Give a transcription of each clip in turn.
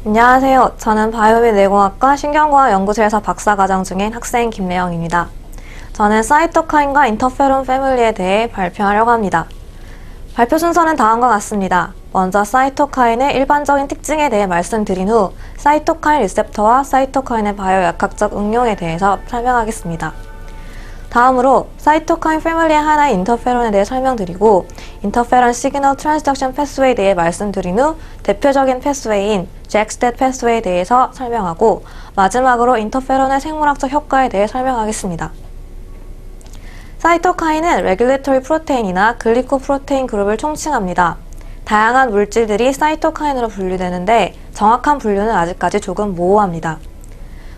안녕하세요. 저는 바이오 및 뇌공학과 신경과학 연구실에서 박사과정 중인 학생 김래영입니다. 저는 사이토카인과 인터페론 패밀리에 대해 발표하려고 합니다. 발표 순서는 다음과 같습니다. 먼저 사이토카인의 일반적인 특징에 대해 말씀드린 후 사이토카인 리셉터와 사이토카인의 바이오 약학적 응용에 대해서 설명하겠습니다. 다음으로 사이토카인 패밀리의 하나의 인터페론에 대해 설명드리고 인터페론 시그널 트랜스덕션 패스웨이에 대해 말씀드린 후 대표적인 패스웨이인 잭스텟 패스웨이에 대해서 설명하고 마지막으로 인터페론의 생물학적 효과에 대해 설명하겠습니다. 사이토카인은 레귤레토리 프로테인이나 글리코프로테인 그룹을 총칭합니다. 다양한 물질들이 사이토카인으로 분류되는데 정확한 분류는 아직까지 조금 모호합니다.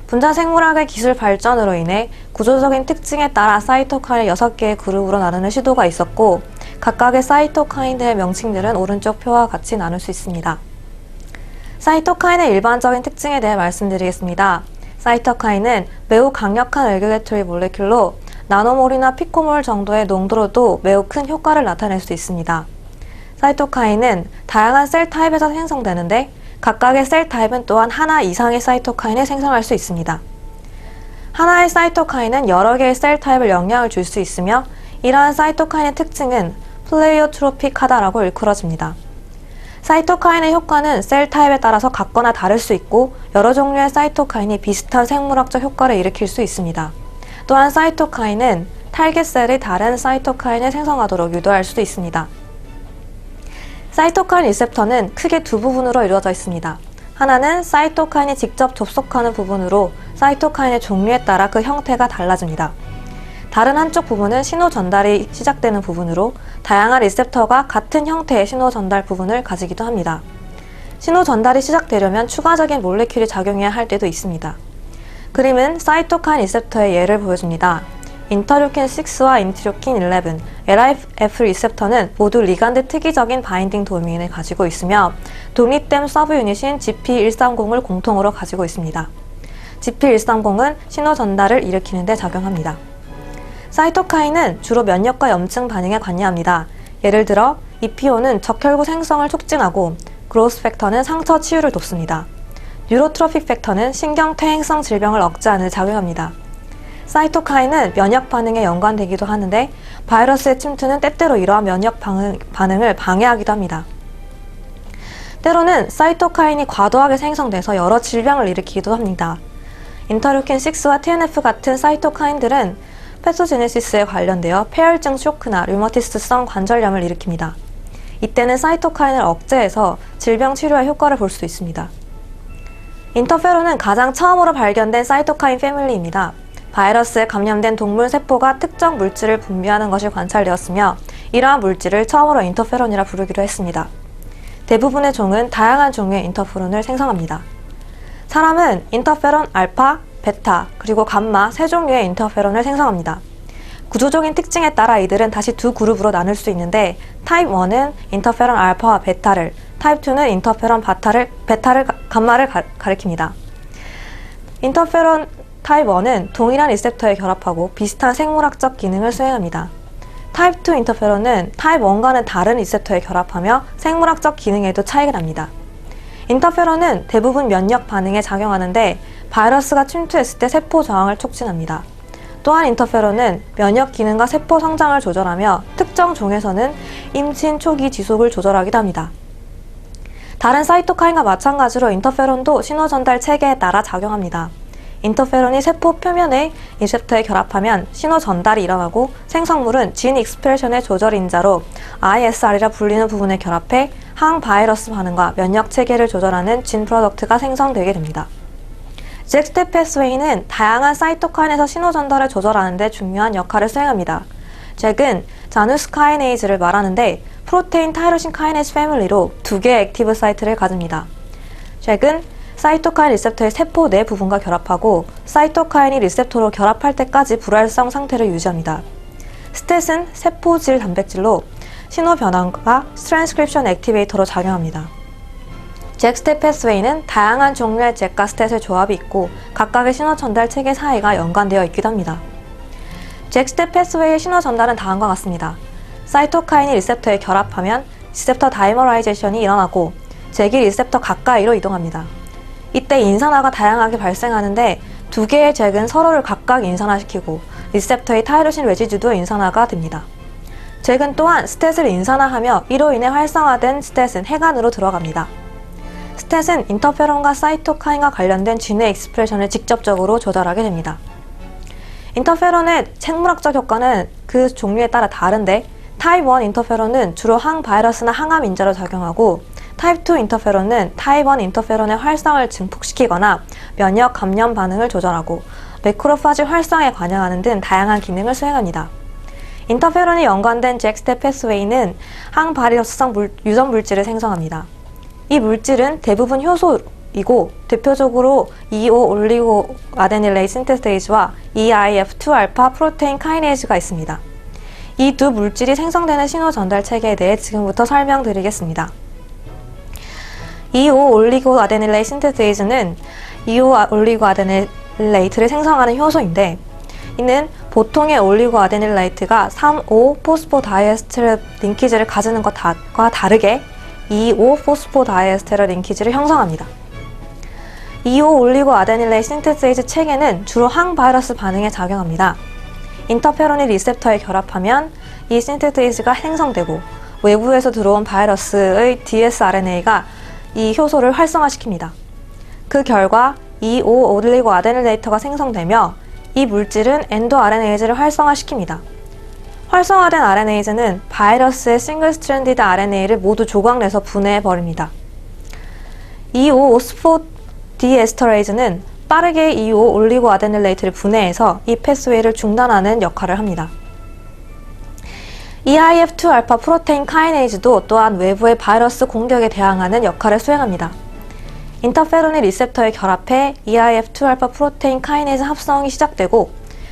분자 생물학의 기술 발전으로 인해 구조적인 특징에 따라 사이토카인을 6개의 그룹으로 나누는 시도가 있었고 각각의 사이토카인들의 명칭들은 오른쪽 표와 같이 나눌 수 있습니다. 사이토카인의 일반적인 특징에 대해 말씀드리겠습니다. 사이토카인은 매우 강력한 레귤레토리 몰레큘로 나노몰이나 피코몰 정도의 농도로도 매우 큰 효과를 나타낼 수 있습니다. 사이토카인은 다양한 셀 타입에서 생성되는데 각각의 셀 타입은 또한 하나 이상의 사이토카인을 생성할 수 있습니다. 하나의 사이토카인은 여러 개의 셀 타입을 영향을 줄 수 있으며 이러한 사이토카인의 특징은 플레이오트로픽하다라고 일컬어집니다. 사이토카인의 효과는 셀 타입에 따라서 같거나 다를 수 있고 여러 종류의 사이토카인이 비슷한 생물학적 효과를 일으킬 수 있습니다. 또한 사이토카인은 타겟 셀이 다른 사이토카인을 생성하도록 유도할 수도 있습니다. 사이토카인 리셉터는 크게 두 부분으로 이루어져 있습니다. 하나는 사이토카인이 직접 접속하는 부분으로 사이토카인의 종류에 따라 그 형태가 달라집니다. 다른 한쪽 부분은 신호 전달이 시작되는 부분으로 다양한 리셉터가 같은 형태의 신호 전달 부분을 가지기도 합니다. 신호 전달이 시작되려면 추가적인 몰레큘이 작용해야 할 때도 있습니다. 그림은 사이토카인 리셉터의 예를 보여줍니다. 인터류킨 6와 인터류킨 11, LIF 리셉터는 모두 리간드 특이적인 바인딩 도메인을 가지고 있으며 독립된 서브 유닛인 GP130을 공통으로 가지고 있습니다. GP130은 신호 전달을 일으키는 데 작용합니다. 사이토카인은 주로 면역과 염증 반응에 관여합니다. 예를 들어 EPO는 적혈구 생성을 촉진하고 그로스 팩터는 상처 치유를 돕습니다. 뉴로트로픽 팩터는 신경 퇴행성 질병을 억제하는 데 작용합니다. 사이토카인은 면역 반응에 연관되기도 하는데 바이러스의 침투는 때때로 이러한 면역 반응을 방해하기도 합니다. 때로는 사이토카인이 과도하게 생성돼서 여러 질병을 일으키기도 합니다. 인터루킨 6와 TNF 같은 사이토카인들은 패소제네시스에 관련되어 폐혈증 쇼크나 류머티스성 관절염을 일으킵니다. 이때는 사이토카인을 억제해서 질병 치료에 효과를 볼 수 있습니다. 인터페론은 가장 처음으로 발견된 사이토카인 패밀리입니다. 바이러스에 감염된 동물 세포가 특정 물질을 분비하는 것이 관찰되었으며 이러한 물질을 처음으로 인터페론이라 부르기로 했습니다. 대부분의 종은 다양한 종류의 인터페론을 생성합니다. 사람은 인터페론 알파, 베타, 그리고 감마 세 종류의 인터페론을 생성합니다. 구조적인 특징에 따라 이들은 다시 두 그룹으로 나눌 수 있는데 타입 1은 인터페론 알파와 베타를, 타입 2는 인터페론 베타를 감마를 가리킵니다. 인터페론 타입 1은 동일한 리셉터에 결합하고 비슷한 생물학적 기능을 수행합니다. 타입 2 인터페론은 타입 1과는 다른 리셉터에 결합하며 생물학적 기능에도 차이가 납니다. 인터페론은 대부분 면역 반응에 작용하는데 바이러스가 침투했을 때 세포 저항을 촉진합니다. 또한 인터페론은 면역 기능과 세포 성장을 조절하며 특정 종에서는 임신 초기 지속을 조절하기도 합니다. 다른 사이토카인과 마찬가지로 인터페론도 신호 전달 체계에 따라 작용합니다. 인터페론이 세포 표면의 리셉터에 결합하면 신호 전달이 일어나고 생성물은 진 익스프레션의 조절 인자로 ISR이라 불리는 부분에 결합해 항바이러스 반응과 면역 체계를 조절하는 진 프로덕트가 생성되게 됩니다. 잭스텟 패스웨이는 다양한 사이토카인에서 신호 전달을 조절하는 데 중요한 역할을 수행합니다. 잭은 자누스 카이네이즈를 말하는데 프로테인 타이로신 카이네이즈 패밀리로 두 개의 액티브 사이트를 가집니다. 잭은 사이토카인 리셉터의 세포 내 부분과 결합하고 사이토카인이 리셉터로 결합할 때까지 불활성 상태를 유지합니다. 스텟은 세포질 단백질로 신호 변환과 트랜스크립션 액티베이터로 작용합니다. 잭스텟 패스웨이는 다양한 종류의 잭과 스텟의 조합이 있고 각각의 신호 전달 체계 사이가 연관되어 있기도 합니다. 잭스텟 패스웨이의 신호 전달은 다음과 같습니다. 사이토카인이 리셉터에 결합하면 리셉터 다이머라이제이션이 일어나고 잭이 리셉터 가까이로 이동합니다. 이때 인산화가 다양하게 발생하는데 두 개의 잭은 서로를 각각 인산화시키고 리셉터의 타이로신 레지듀도 인산화가 됩니다. 잭은 또한 스탯을 인산화하며 이로 인해 활성화된 스탯은 해관으로 들어갑니다. 스탯은 인터페론과 사이토카인과 관련된 진의 익스프레션을 직접적으로 조절하게 됩니다. 인터페론의 생물학적 효과는 그 종류에 따라 다른데 타입 1 인터페론은 주로 항바이러스나 항암 인자로 작용하고 타입 2 인터페론은 타입 1 인터페론의 활성을 증폭시키거나 면역 감염 반응을 조절하고 매크로파지 활성에 관여하는 등 다양한 기능을 수행합니다. 인터페론이 연관된 잭스텝 패스웨이는 항바이러스성 유전 물질을 생성합니다. 이 물질은 대부분 효소이고 대표적으로 2,5-올리고 아데닐레이 신테스테이즈와 EIF2알파 프로테인 카이네이즈가 있습니다. 이 두 물질이 생성되는 신호 전달 체계에 대해 지금부터 설명드리겠습니다. 2,5-올리고 아데닐레이 신테스테이즈는 2,5-올리고 아데닐레이트를 생성하는 효소인데 이는 보통의 올리고 아데닐레이트가 3,5-포스포다이에스테르 링키지를 가지는 것과 다르게 2,5-포스포다이에스테르 링키지를 형성합니다. 2,5-올리고 아데닐레이 신테세이즈 체계는 주로 항바이러스 반응에 작용합니다. 인터페론이 리셉터에 결합하면 이 신테세이즈가 생성되고 외부에서 들어온 바이러스의 dsRNA가 이 효소를 활성화시킵니다. 그 결과 2,5-올리고 아데닐레이터가 생성되며 이 물질은 엔도RNA제를 활성화시킵니다. 활성화된 RNA제는 바이러스의 싱글 스트랜디드 RNA를 모두 조각내서 분해해버립니다. 2,5-오스포디에스터레이즈는 빠르게 2,5-올리고 아데닐레이트를 분해해서 이 패스웨이를 중단하는 역할을 합니다. EIF2알파 프로테인 카이네이즈도 또한 외부의 바이러스 공격에 대항하는 역할을 수행합니다. 인터페론이 리셉터에 결합해 EIF2알파 프로테인 카이네이즈 합성이 시작되고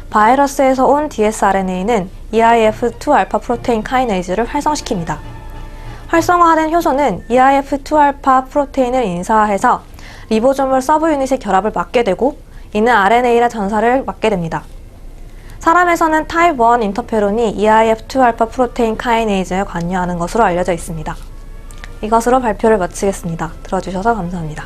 바이러스에서 온 dsRNA는 EIF2알파 프로테인 카이네이즈를 활성시킵니다. 활성화된 효소는 EIF2알파 프로테인을 인사해서 리보조멀 서브 유닛의 결합을 막게 되고 이는 RNA라 전사를 막게 됩니다. 사람에서는 타입 1 인터페론이 EIF2알파 프로테인 카이네이즈에 관여하는 것으로 알려져 있습니다. 이것으로 발표를 마치겠습니다. 들어주셔서 감사합니다.